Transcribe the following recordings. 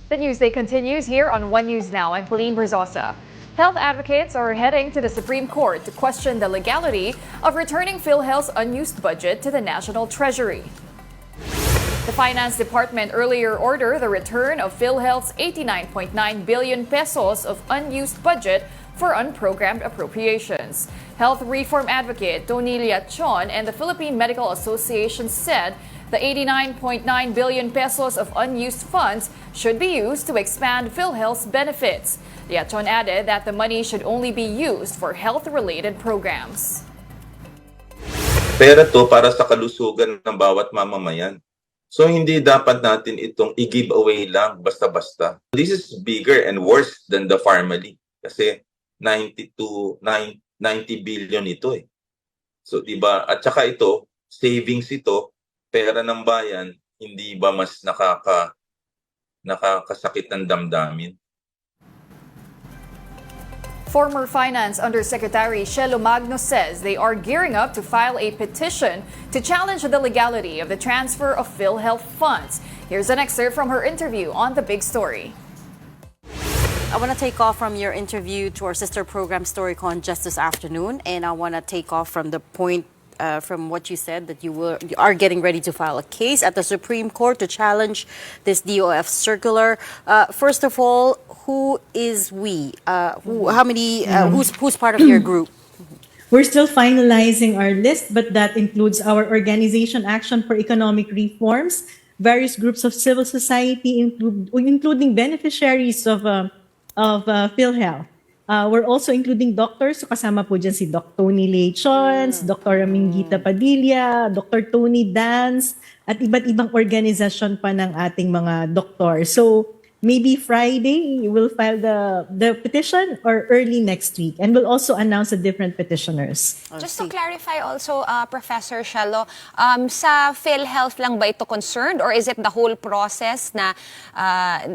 The Newsday continues here on One News Now. I'm Pauline Berzosa. Health advocates are heading to the Supreme Court to question the legality of returning Philhealth's unused budget to the National Treasury. The Finance Department earlier ordered the return of Philhealth's 89.9 billion pesos of unused budget for unprogrammed appropriations. Health reform advocate Tony Liachon and the Philippine Medical Association said the 89.9 billion pesos of unused funds should be used to expand PhilHealth's benefits. Liachon added that the money should only be used for health-related programs. Pera to para sa kalusugan ng bawat mamamayan. So hindi dapat natin itong i-give away lang basta-basta. This is bigger and worse than the family kasi 90 billion ito eh. So diba, at saka ito, savings ito, pera ng bayan, hindi ba mas nakakasakit ng damdamin? Former Finance Undersecretary Magno says they are gearing up to file a petition to challenge the legality of the transfer of PhilHealth funds. Here's an excerpt from her interview on The Big Story. I want to take off from your interview to our sister program StoryCon just this afternoon, and I want to take off from the point from what you said that you are getting ready to file a case at the Supreme Court to challenge this DOF circular. First of all, who is we? Who's part of your group? We're still finalizing our list, but that includes our organization Action for Economic Reforms, various groups of civil society, including beneficiaries of PhilHealth. We're also including doctors. So kasama po dyan si Dr. Tony Leachons, Dr. Minguita Padilla, Dr. Tony Dance, at iba't ibang organisasyon pa ng ating mga doktor. So maybe Friday we'll file the petition or early next week, and we'll also announce the different petitioners. Just to clarify also, Professor Shello, sa PhilHealth lang ba ito concerned, or is it the whole process na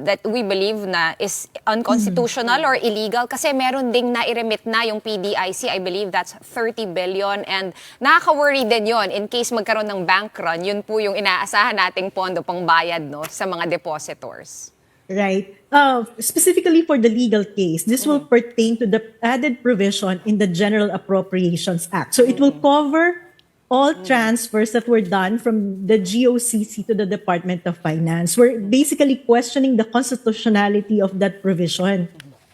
that we believe na is unconstitutional or illegal? Kasi meron ding na-remit na yung PDIC, I believe that's 30 billion, and nakaka-worry din yon in case magkaroon ng bank run. Yun po yung inaasahan nating pondo pang bayad, no, sa mga depositors. Right. Specifically for the legal case, this will pertain to the added provision in the General Appropriations Act. So it will cover all transfers that were done from the GOCC to the Department of Finance. We're basically questioning the constitutionality of that provision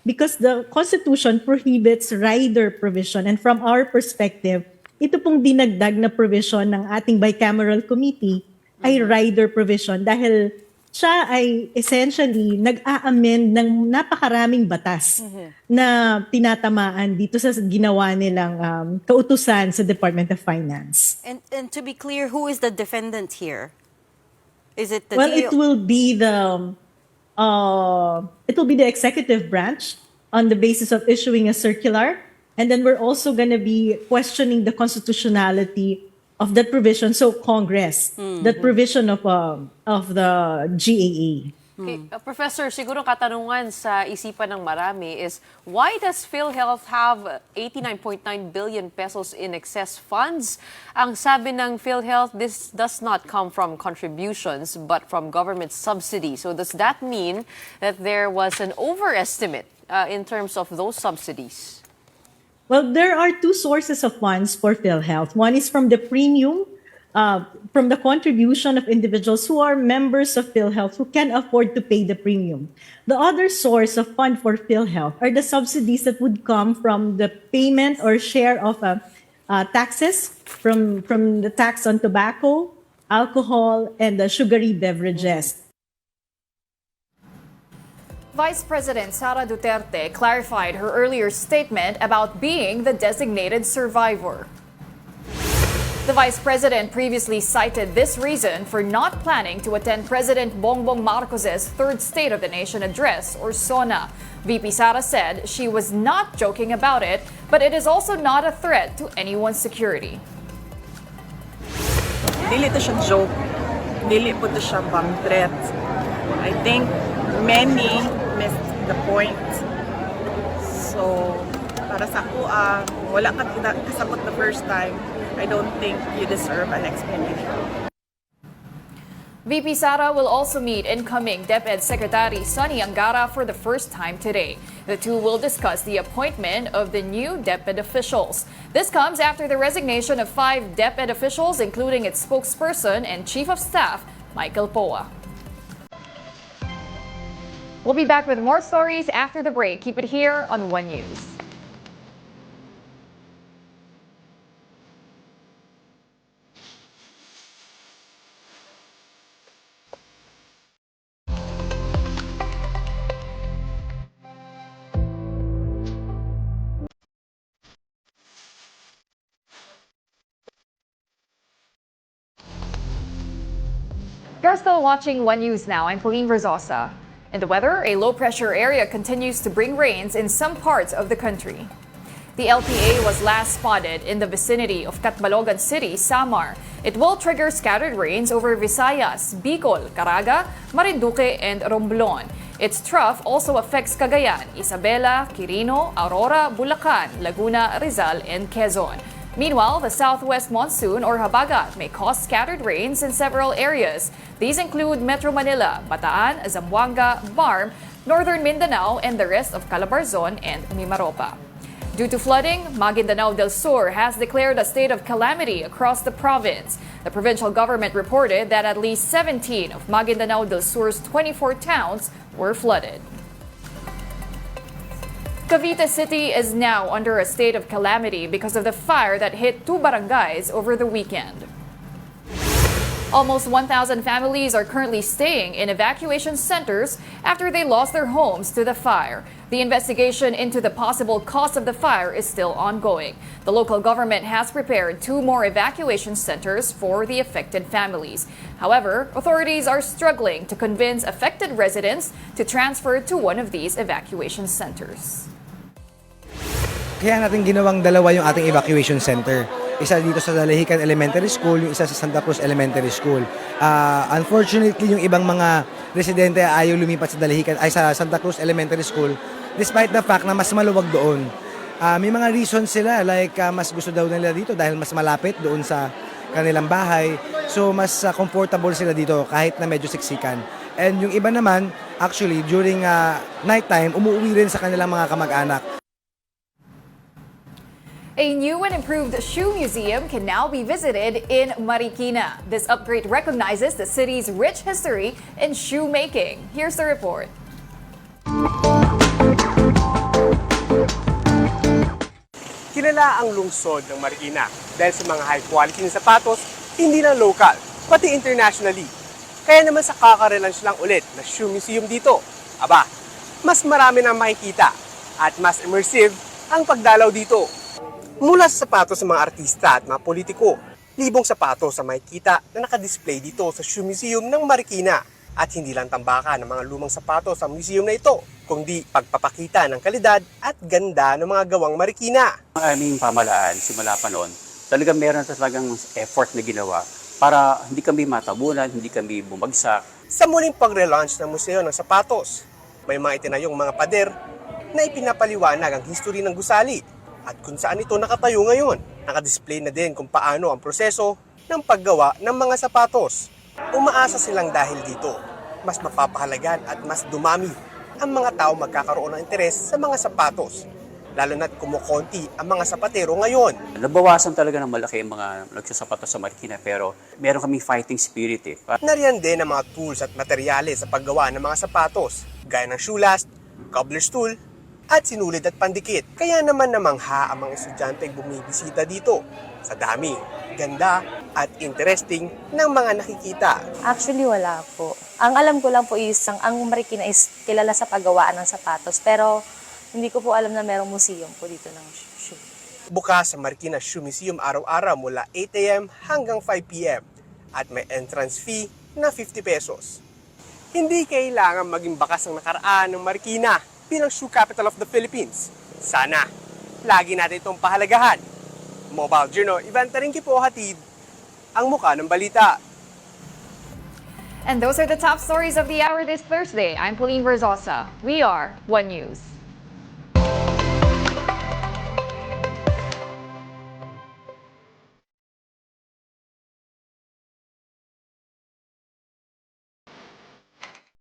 because the Constitution prohibits rider provision. And from our perspective, ito pong dinagdag na provision ng ating bicameral committee ay rider provision dahil siya ay essentially nag-a-amend ng napakaraming batas na tinatamaan dito sa ginawa nilang kautusan sa Department of Finance. And to be clear, who is the defendant here? Is it the it will be the executive branch on the basis of issuing a circular, and then we're also going to be questioning the constitutionality of that provision, so Congress, that provision of the GAA. Okay. Professor, siguro katanungan sa isipan ng marami is, why does PhilHealth have 89.9 billion pesos in excess funds? Ang sabi ng PhilHealth, this does not come from contributions but from government subsidy. So does that mean that there was an overestimate in terms of those subsidies? Well, there are two sources of funds for PhilHealth. One is from the premium, from the contribution of individuals who are members of PhilHealth who can afford to pay the premium. The other source of fund for PhilHealth are the subsidies that would come from the payment or share of taxes from the tax on tobacco, alcohol, and the sugary beverages. Vice President Sara Duterte clarified her earlier statement about being the designated survivor. The Vice President previously cited this reason for not planning to attend President Bongbong Marcos's Third State of the Nation Address, or SONA. VP Sara said she was not joking about it, but it is also not a threat to anyone's security. Dili to siya joke. Dili po to siya bang threat. I think many missed the point. So, para sa ako, wala ka kasabot the first time, I don't think you deserve an explanation. VP Sara will also meet incoming DepEd Secretary Sonny Angara for the first time today. The two will discuss the appointment of the new DepEd officials. This comes after the resignation of 5 DepEd officials, including its spokesperson and Chief of Staff, Michael Poa. We'll be back with more stories after the break. Keep it here on One News. You're still watching One News Now. I'm Pauline Verzosa. In the weather, a low-pressure area continues to bring rains in some parts of the country. The LPA was last spotted in the vicinity of Catbalogan City, Samar. It will trigger scattered rains over Visayas, Bicol, Caraga, Marinduque, and Romblon. Its trough also affects Cagayan, Isabela, Quirino, Aurora, Bulacan, Laguna, Rizal, and Quezon. Meanwhile, the southwest monsoon or habagat may cause scattered rains in several areas. These include Metro Manila, Bataan, Zamboanga, Barm, northern Mindanao, and the rest of Calabarzon and Mimaropa. Due to flooding, Maguindanao del Sur has declared a state of calamity across the province. The provincial government reported that at least 17 of Maguindanao del Sur's 24 towns were flooded. Cavite City is now under a state of calamity because of the fire that hit 2 barangays over the weekend. Almost 1,000 families are currently staying in evacuation centers after they lost their homes to the fire. The investigation into the possible cause of the fire is still ongoing. The local government has prepared 2 more evacuation centers for the affected families. However, authorities are struggling to convince affected residents to transfer to one of these evacuation centers. Kaya natin ginawang dalawa yung ating evacuation center. Isa dito sa Dalahican Elementary School, yung isa sa Santa Cruz Elementary School. Unfortunately, yung ibang mga residente ayaw lumipat sa Dalahican ay sa Santa Cruz Elementary School despite the fact na mas maluwag doon. May mga reasons sila like mas gusto daw nila dito dahil mas malapit doon sa kanilang bahay. So mas comfortable sila dito kahit na medyo siksikan. And yung iba naman, actually during nighttime, umuwi rin sa kanilang mga kamag-anak. A new and improved shoe museum can now be visited in Marikina. This upgrade recognizes the city's rich history in shoemaking. Here's the report. Kilala ang lungsod ng Marikina dahil sa mga high-quality na sapatos, hindi lang local, pati internationally. Kaya naman sa kaka-relaunch lang ulit na shoe museum dito, aba, mas marami nang makikita at mas immersive ang pagdalaw dito. Mula sa sapatos ng mga artista at mga politiko, libong sapatos ang makikita na nakadisplay dito sa Shoe Museum ng Marikina. At hindi lang tambaka ng mga lumang sapatos ang museum na ito, kundi pagpapakita ng kalidad at ganda ng mga gawang Marikina. Ang aming pamalaan, simula pa noon, talagang meron talagang effort na ginawa para hindi kami matabunan, hindi kami bumagsak. Sa muling pag-relaunch ng Museo ng Sapatos, may mga itinayong mga pader na ipinapaliwanag ang history ng gusali at kung saan ito nakatayo ngayon. Nakadisplay na din kung paano ang proseso ng paggawa ng mga sapatos. Umaasa silang dahil dito, mas mapapahalagan at mas dumami ang mga tao magkakaroon ng interes sa mga sapatos, lalo na't kumukonti ang mga sapatero ngayon. Nabawasan talaga ng malaki ang mga nagsasapatos sa Marikina pero meron kaming fighting spirit eh. Nariyan din ang mga tools at materyales sa paggawa ng mga sapatos, gaya ng shoe last, cobbler's tool, at sinulid at pandikit. Kaya naman namangha ang mga estudyante bumibisita dito sa dami, ganda at interesting ng mga nakikita. Actually, wala po. Ang alam ko lang po is ang Marikina is kilala sa paggawaan ng sapatos pero hindi ko po alam na merong museum po dito ng shoe. Bukas sa Marikina Shoe Museum araw-araw mula 8 a.m. hanggang 5 p.m. at may entrance fee na 50 pesos. Hindi kailangan maging bakas ang nakaraan ng Marikina bilang shoe capital of the Philippines. Sana, lagi natin itong pahalagahan. Mobile Journal, Ivan Taringki po hatid ang muka ng balita. And those are the top stories of the hour this Thursday. I'm Pauline Verzosa. We are One News.